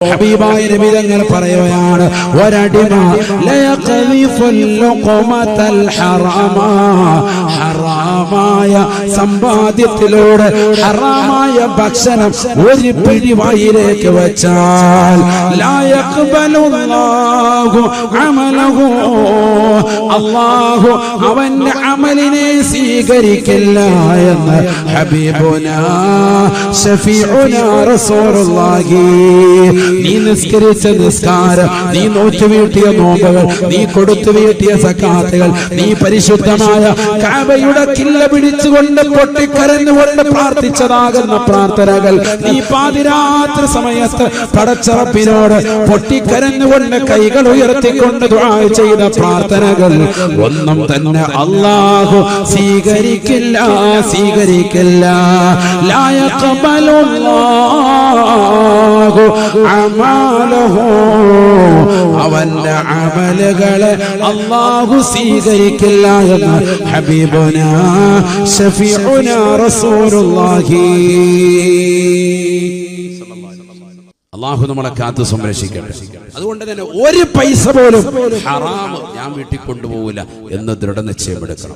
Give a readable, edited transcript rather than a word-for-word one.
ഹബീബായ നബി തങ്ങൾ പറയുകയാണ്, ഒരടിമ ലയഖദിഫുൽ ലുഖമതൽ ഹറാമ, ഹറാമായ സമ്പാദ്യത്തിലൂടെ ഹറാമായ ഭക്ഷണം ഒരു പിടി വായിലേക്ക് വെച്ചാൽ ലാ യഖ്ബലുല്ലാഹു അമലഹു, അല്ലാഹു അവന്റെ അമലിനെ സ്വീകരിക്കില്ല എന്ന് ഹബീബുനാ ശഫീഉനാ റസൂലുള്ളാഹി. നീ നിസ്കരിച്ച നിസ്കാരം, നീ നോറ്റു വീട്ടിയ നോമ്പുകൾ, നീ കൊടുത്തു വീട്ടിയ സക്കാത്തുകൾ, നീ പരിശുദ്ധമായ കഅബയുടെ കില്ല പിടിച്ചുകൊണ്ട് പൊട്ടിക്കരഞ്ഞുകൊണ്ട് പ്രാർത്ഥിച്ചതാകുന്ന പ്രാർത്ഥനകൾ, നീ പാതിരാത്രി സമയത്ത് പടച്ചറപ്പിനോട് പൊട്ടിക്കരഞ്ഞുകൊണ്ട് കൈകൾ ഉയർത്തിക്കൊണ്ട് ദുആ ചെയ്ത പ്രാർത്ഥനകൾ ഒന്നും തന്നെ അല്ലാഹു സ്വീകരിക്കില്ല, സ്വീകരിക്കില്ല. ലാ യഖ്ബലുല്ലാഹു അമലഹു, അവന്റെ അമലുകളെ അല്ലാഹു സ്വീകരിക്കില്ല എന്ന് ഹബീബുനാ ശഫീഉനാ റസൂലുള്ളാഹി. അല്ലാഹു നമ്മളെ കാത്തു സംരക്ഷിക്കട്ടെ. അതുകൊണ്ട് തന്നെ ഒരു പൈസ പോലും ഹറാം ഞാൻ വീട്ടിൽ കൊണ്ടുപോകില്ല എന്ന് ദൃഢനിശ്ചയമെടുക്കണം.